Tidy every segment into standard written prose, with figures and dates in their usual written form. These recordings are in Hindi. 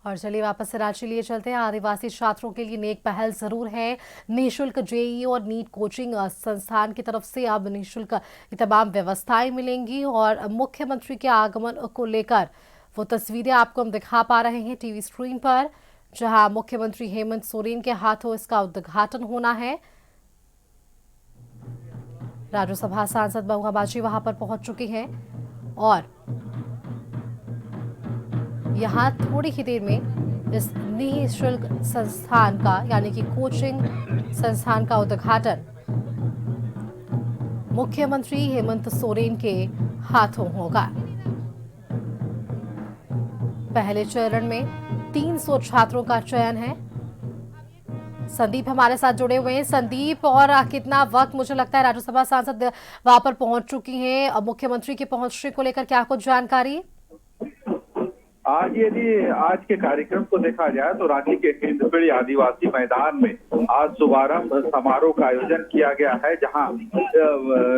और चलिए वापस से रांची लिए चलते हैं। आदिवासी छात्रों के लिए नेक पहल जरूर है। निःशुल्क जेईई और नीट कोचिंग संस्थान की तरफ से अब निःशुल्क तमाम व्यवस्थाएं मिलेंगी और मुख्यमंत्री के आगमन को लेकर वो तस्वीरें आपको हम दिखा पा रहे हैं टीवी स्क्रीन पर, जहां मुख्यमंत्री हेमंत सोरेन के हाथों इसका उद्घाटन होना है। राज्यसभा सांसद महुआ बाजी वहां पर पहुंच चुकी हैं और यहाँ थोड़ी ही देर में इस निःशुल्क संस्थान का यानी कि कोचिंग संस्थान का उद्घाटन मुख्यमंत्री हेमंत सोरेन के हाथों होगा। पहले चरण में 300 छात्रों का चयन है। संदीप हमारे साथ जुड़े हुए हैं। संदीप, और कितना वक्त, मुझे लगता है राज्यसभा सांसद वहां पर पहुंच चुकी हैं। अब मुख्यमंत्री के पहुंचने को लेकर क्या कुछ जानकारी? आज यदि आज के कार्यक्रम को देखा जाए तो रांची के हिंदपीढ़ी आदिवासी मैदान में आज शुभारंभ समारोह का आयोजन किया गया है, जहां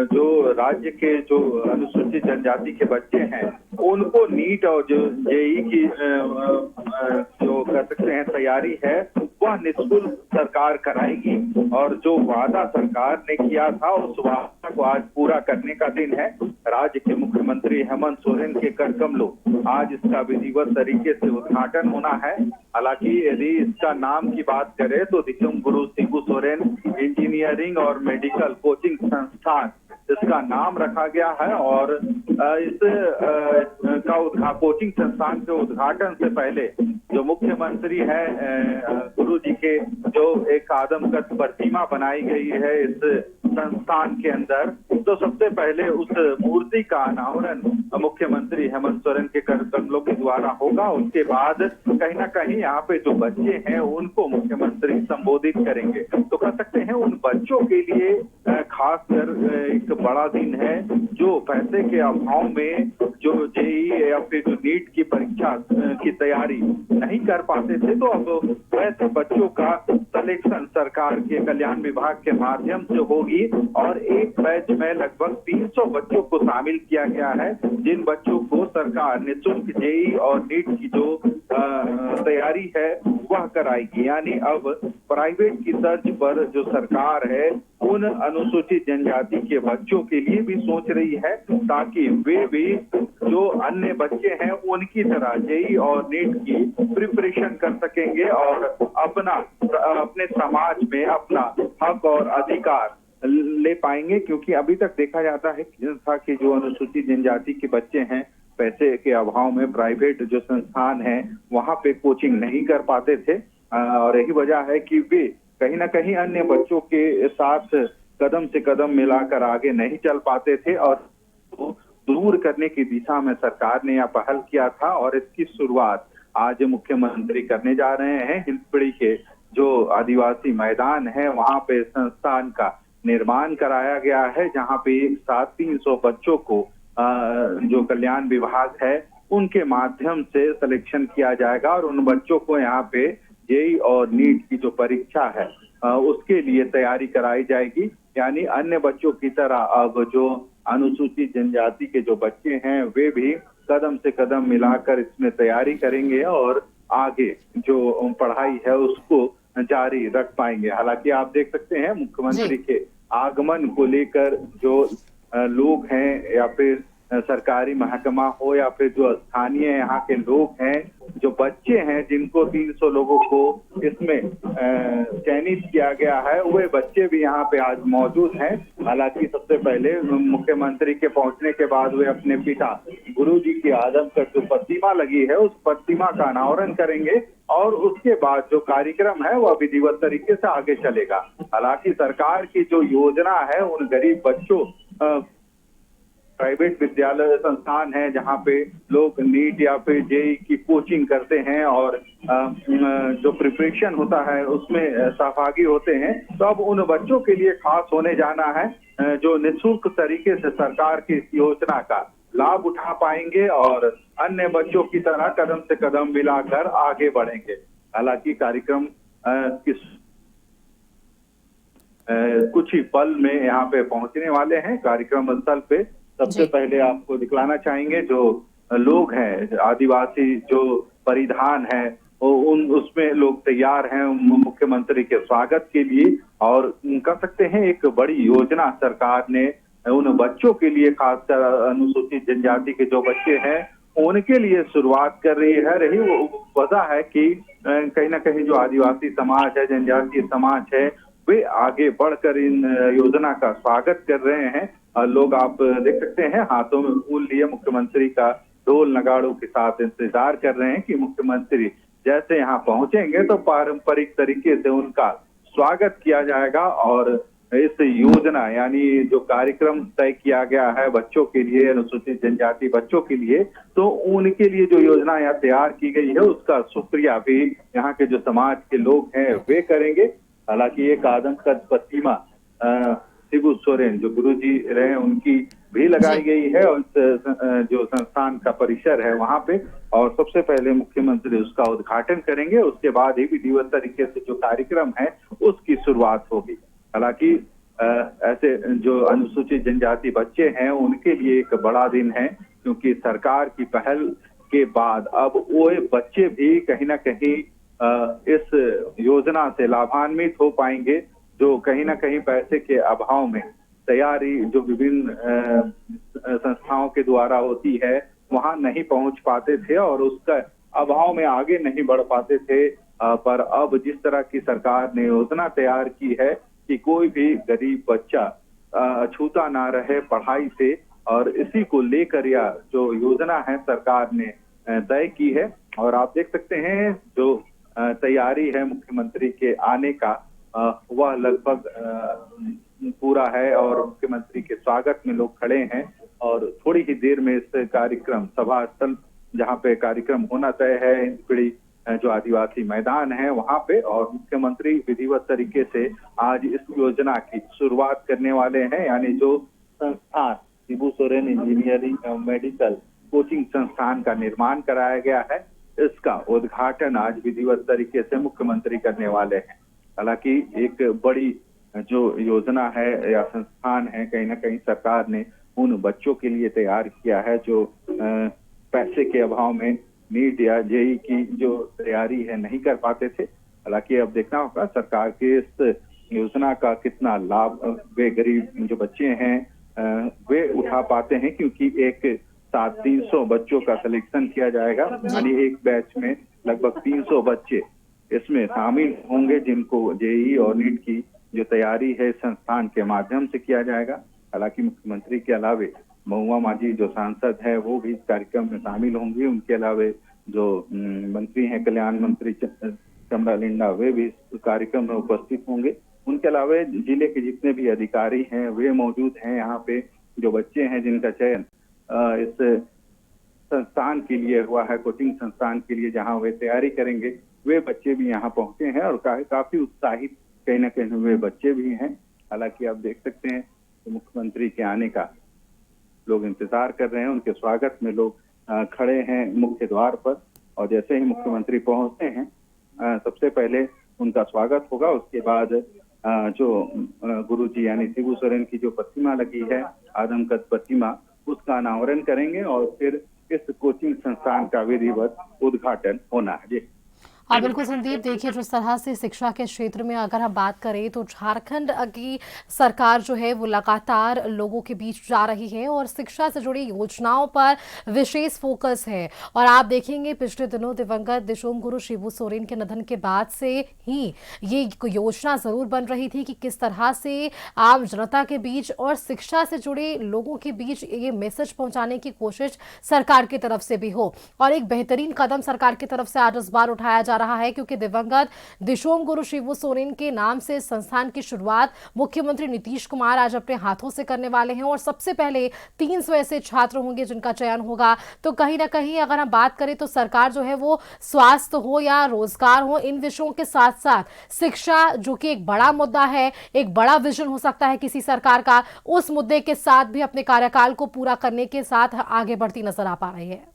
जो राज्य के जो अनुसूचित जनजाति के बच्चे हैं उनको नीट और जो जेई की जो कह सकते हैं तैयारी है वह निःशुल्क सरकार कराएगी। और जो वादा सरकार ने किया था उस वादा को आज पूरा करने का दिन है। राज्य के मुख्यमंत्री हेमंत सोरेन के कर कमलों आज इसका विधिवत तरीके से उद्घाटन होना है। हालांकि यदि इसका नाम की बात करें तो दिसुम गुरु शिबू सोरेन इंजीनियरिंग और मेडिकल कोचिंग संस्थान इसका नाम रखा गया है। और इस कोचिंग संस्थान के उद्घाटन से पहले जो मुख्यमंत्री है गुरु जी के जो एक आदमकद प्रतिमा बनाई गई है इस संस्थान के अंदर, तो सबसे पहले उस मूर्ति का अनावरण मुख्यमंत्री हेमंत सोरेन के कर कमलों के द्वारा होगा। उसके बाद कहीं ना कहीं यहाँ पे जो बच्चे हैं उनको मुख्यमंत्री संबोधित करेंगे। तो कह सकते हैं उन बच्चों के लिए खास कर एक बड़ा दिन है जो पैसे के अभाव में जो जेईई या फिर जो नीट की परीक्षा की तैयारी नहीं कर पाते थे, तो अब ऐसे बच्चों का सिलेक्शन सरकार के कल्याण विभाग के माध्यम से होगी। और एक बैच में लगभग 300 बच्चों को शामिल किया गया है, जिन बच्चों को सरकार निःशुल्क जेईई और नीट की जो तैयारी है वह कराएगी। यानी अब प्राइवेट की तर्ज पर जो सरकार है उन अनुसूचित जनजाति के बच्चों के लिए भी सोच रही है, ताकि वे भी जो अन्य बच्चे हैं उनकी तरह जेईई और नीट की प्रिपरेशन कर सकेंगे और अपने समाज में अपना हक और अधिकार ले पाएंगे। क्योंकि अभी तक देखा जाता है था कि जो अनुसूचित जनजाति के बच्चे हैं पैसे के अभाव में प्राइवेट जो संस्थान है वहां पे कोचिंग नहीं कर पाते थे, और यही वजह है कि वे कहीं ना कहीं अन्य बच्चों के साथ कदम से कदम मिलाकर आगे नहीं चल पाते थे। और दूर करने की दिशा में सरकार ने यह पहल किया था और इसकी शुरुआत आज मुख्यमंत्री करने जा रहे हैं। हिंदपीढ़ी के जो आदिवासी मैदान है वहां पे संस्थान का निर्माण कराया गया है, जहां पे एक साथ 300 बच्चों को जो कल्याण विभाग है उनके माध्यम से सिलेक्शन किया जाएगा और उन बच्चों को यहाँ पे जेईई और नीट की जो परीक्षा है उसके लिए तैयारी कराई जाएगी। यानी अन्य बच्चों की तरह अब जो अनुसूचित जनजाति के जो बच्चे हैं वे भी कदम से कदम मिलाकर इसमें तैयारी करेंगे और आगे जो पढ़ाई है उसको जारी रख पाएंगे। हालांकि आप देख सकते हैं मुख्यमंत्री के आगमन को लेकर जो लोग हैं या फिर सरकारी महकमा हो या फिर जो स्थानीय यहाँ के लोग हैं, जो बच्चे हैं जिनको 300 लोगों को इसमें चयनित किया गया है, वे बच्चे भी यहाँ पे आज मौजूद हैं। हालांकि सबसे पहले मुख्यमंत्री के पहुंचने के बाद वे अपने पिता गुरु जी की आदमकद जो प्रतिमा लगी है उस प्रतिमा का अनावरण करेंगे और उसके बाद जो कार्यक्रम है वह विधिवत तरीके से आगे चलेगा। हालांकि सरकार की जो योजना है उन गरीब बच्चों प्राइवेट विद्यालय संस्थान है जहां पे लोग नीट या फिर जेईई की कोचिंग करते हैं और जो प्रिपरेशन होता है उसमें सहभागी होते हैं, तो अब उन बच्चों के लिए खास होने जाना है जो निःशुल्क तरीके से सरकार की इस योजना का लाभ उठा पाएंगे और अन्य बच्चों की तरह कदम से कदम मिलाकर आगे बढ़ेंगे। हालांकि कार्यक्रम कुछ ही पल में यहाँ पे पहुंचने वाले हैं। कार्यक्रम स्थल पे सबसे पहले आपको दिखलाना चाहेंगे जो लोग हैं आदिवासी जो परिधान है उन उसमें लोग तैयार हैं मुख्यमंत्री के स्वागत के लिए। और कह सकते हैं एक बड़ी योजना सरकार ने उन बच्चों के लिए, खासकर अनुसूचित जनजाति के जो बच्चे हैं उनके लिए शुरुआत कर रही है। रही वो वजह है कि कहीं ना कहीं जो आदिवासी समाज है, जनजातीय समाज है, वे आगे बढ़कर इन योजना का स्वागत कर रहे हैं। लोग आप देख सकते हैं हाथों में फूल लिए मुख्यमंत्री का ढोल नगाड़ों के साथ इंतजार कर रहे हैं कि मुख्यमंत्री जैसे यहाँ पहुंचेंगे तो पारंपरिक तरीके से उनका स्वागत किया जाएगा। और इस योजना यानी जो कार्यक्रम तय किया गया है बच्चों के लिए, अनुसूचित जनजाति बच्चों के लिए, तो उनके लिए जो योजना यहाँ तैयार की गई है उसका शुक्रिया भी यहाँ के जो समाज के लोग हैं वे करेंगे। हालांकि एक आदमकद प्रतिमा शिबू सोरेन जो गुरुजी रहे उनकी भी लगाई गई है और जो संस्थान का परिसर है वहां पे, और सबसे पहले मुख्यमंत्री उसका उद्घाटन करेंगे। उसके बाद ही विधिवत तरीके से जो कार्यक्रम है उसकी शुरुआत होगी। हालांकि ऐसे जो अनुसूचित जनजाति बच्चे हैं उनके लिए एक बड़ा दिन है, क्योंकि सरकार की पहल के बाद अब वो बच्चे भी कहीं ना कहीं इस योजना से लाभान्वित हो पाएंगे, जो कहीं ना कहीं पैसे के अभाव में तैयारी जो विभिन्न संस्थाओं के द्वारा होती है वहां नहीं पहुंच पाते थे और उसका अभाव में आगे नहीं बढ़ पाते थे। पर अब जिस तरह की सरकार ने योजना तैयार की है कि कोई भी गरीब बच्चा अछूता ना रहे पढ़ाई से, और इसी को लेकर यह जो योजना है सरकार ने तय की है। और आप देख सकते हैं जो तैयारी है मुख्यमंत्री के आने का वह लगभग पूरा है और मुख्यमंत्री के स्वागत में लोग खड़े हैं। और थोड़ी ही देर में इस कार्यक्रम सभा स्थल जहां पे कार्यक्रम होना तय है, हिंदपीढ़ी जो आदिवासी मैदान है वहां पे, और मुख्यमंत्री विधिवत तरीके से आज इस योजना की शुरुआत करने वाले हैं। यानी जो संस्थान Shibu Soren engineering medical coaching संस्थान का निर्माण कराया गया है, इसका उद्घाटन आज विधिवत तरीके से मुख्यमंत्री करने वाले हैं। हालांकि एक बड़ी जो योजना है या संस्थान है कहीं ना कहीं सरकार ने उन बच्चों के लिए तैयार किया है जो पैसे के अभाव में नीट या जेई की जो तैयारी है नहीं कर पाते थे। हालांकि अब देखना होगा सरकार के इस योजना का कितना लाभ वे गरीब जो बच्चे हैं वे उठा पाते हैं, क्योंकि एक साथ 300 बच्चों का सिलेक्शन किया जाएगा। यानी एक बैच में लगभग 300 बच्चे इसमें शामिल होंगे जिनको जेई और नीट की जो तैयारी है संस्थान के माध्यम से किया जाएगा। हालांकि मुख्यमंत्री के अलावे महुआ माझी जो सांसद है वो भी इस कार्यक्रम में शामिल होंगे। उनके अलावे जो मंत्री हैं कल्याण मंत्री चमरा लिंडा वे भी इस कार्यक्रम में उपस्थित होंगे। उनके अलावे जिले के जितने भी अधिकारी हैं वे मौजूद हैं यहाँ पे। जो बच्चे हैं जिनका चयन इस संस्थान के लिए हुआ है, कोचिंग संस्थान के लिए जहाँ वे तैयारी करेंगे, वे बच्चे भी यहाँ पहुंचे हैं और काफी उत्साहित कहीं ना कहीं वे बच्चे भी हैं। हालांकि आप देख सकते हैं तो मुख्यमंत्री के आने का लोग इंतजार कर रहे हैं, उनके स्वागत में लोग खड़े हैं मुख्य द्वार पर। और जैसे ही मुख्यमंत्री पहुंचते हैं सबसे पहले उनका स्वागत होगा। उसके बाद जो गुरुजी यानी शिबू सोरेन की जो प्रतिमा लगी है, आदमकद प्रतिमा, उसका अनावरण करेंगे और फिर इस कोचिंग संस्थान का विधिवत उद्घाटन होना है। जी बिल्कुल संदीप, देखिए जिस तरह से शिक्षा के क्षेत्र में अगर हम बात करें तो झारखंड की सरकार जो है वो लगातार लोगों के बीच जा रही है और शिक्षा से जुड़ी योजनाओं पर विशेष फोकस है। और आप देखेंगे पिछले दिनों दिवंगत दिशोम गुरु शिबू सोरेन के निधन के बाद से ही ये योजना जरूर बन रही थी कि किस तरह से आम जनता के बीच और शिक्षा से जुड़े लोगों के बीच ये मैसेज पहुंचाने की कोशिश सरकार की तरफ से भी हो। और एक बेहतरीन कदम सरकार की तरफ से आज इस बार उठाया जा रहा है, क्योंकि दिवंगत दिशोम गुरु शिबू सोरेन के नाम से संस्थान की शुरुआत मुख्यमंत्री नीतीश कुमार आज अपने हाथों से करने वाले हैं। और सबसे पहले 300 ऐसे छात्र होंगे जिनका चयन होगा। तो कहीं ना कहीं अगर हम बात करें तो सरकार जो है वो स्वास्थ्य हो या रोजगार हो, इन विषयों के साथ साथ शिक्षा, जो कि एक बड़ा मुद्दा है, एक बड़ा विजन हो सकता है किसी सरकार का, उस मुद्दे के साथ भी अपने कार्यकाल को पूरा करने के साथ आगे बढ़ती नजर आ पा रही है।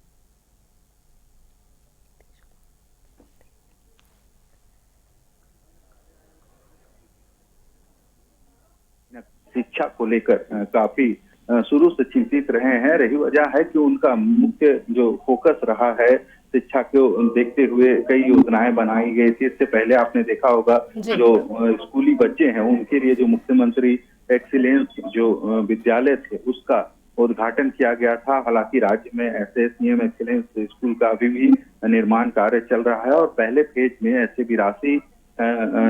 शिक्षा को लेकर काफी शुरू से चिंतित रहे हैं। रही वजह है कि उनका मुख्य जो फोकस रहा है शिक्षा को देखते हुए कई योजनाएं बनाई गई थी। इससे पहले आपने देखा होगा जी। जो स्कूली बच्चे हैं उनके लिए जो मुख्यमंत्री एक्सीलेंस जो विद्यालय थे उसका उद्घाटन किया गया था। हालांकि राज्य में ऐसे सीएम एक्सीलेंस स्कूल का अभी भी निर्माण कार्य चल रहा है और पहले फेज में ऐसे 82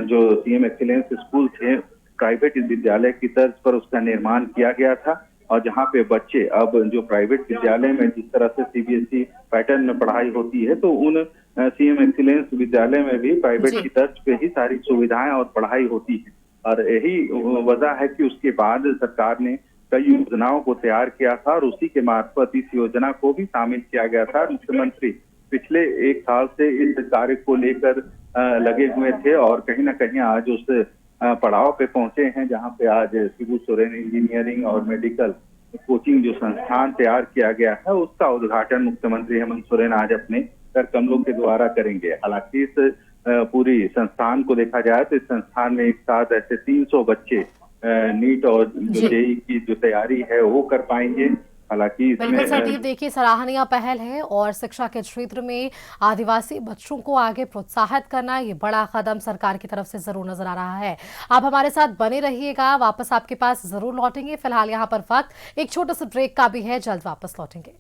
जो सीएम एक्सीलेंस स्कूल थे प्राइवेट विद्यालय की तर्ज पर उसका निर्माण किया गया था और जहां पे बच्चे अब जो प्राइवेट विद्यालय में जिस तरह से सीबीएसई पैटर्न में पढ़ाई होती है तो उन सीएम एक्सीलेंस विद्यालय में भी प्राइवेट जी। की तर्ज पे ही सारी सुविधाएं और पढ़ाई होती है और यही वजह है कि उसके बाद सरकार ने कई योजनाओं को तैयार किया था और उसी के मार्फत इस योजना को भी शामिल किया गया था। मुख्यमंत्री पिछले 1 साल से इस कार्य को लेकर लगे हुए थे और कहीं ना कहीं आज उस पड़ाव पे पहुंचे हैं जहां पे आज शिबू सोरेन इंजीनियरिंग और मेडिकल कोचिंग जो संस्थान तैयार किया गया है उसका उद्घाटन मुख्यमंत्री हेमंत सोरेन आज अपने कर कमलों के द्वारा करेंगे। हालांकि इस पूरी संस्थान को देखा जाए तो इस संस्थान में एक साथ ऐसे 300 बच्चे नीट और जो जेई की जो तैयारी है वो कर पाएंगे। हालांकि बिल्कुल इसमें सटीक, देखिए सराहनीय पहल है और शिक्षा के क्षेत्र में आदिवासी बच्चों को आगे प्रोत्साहित करना ये बड़ा कदम सरकार की तरफ से जरूर नजर आ रहा है। आप हमारे साथ बने रहिएगा, वापस आपके पास जरूर लौटेंगे। फिलहाल यहाँ पर वक्त एक छोटे से ब्रेक का भी है, जल्द वापस लौटेंगे।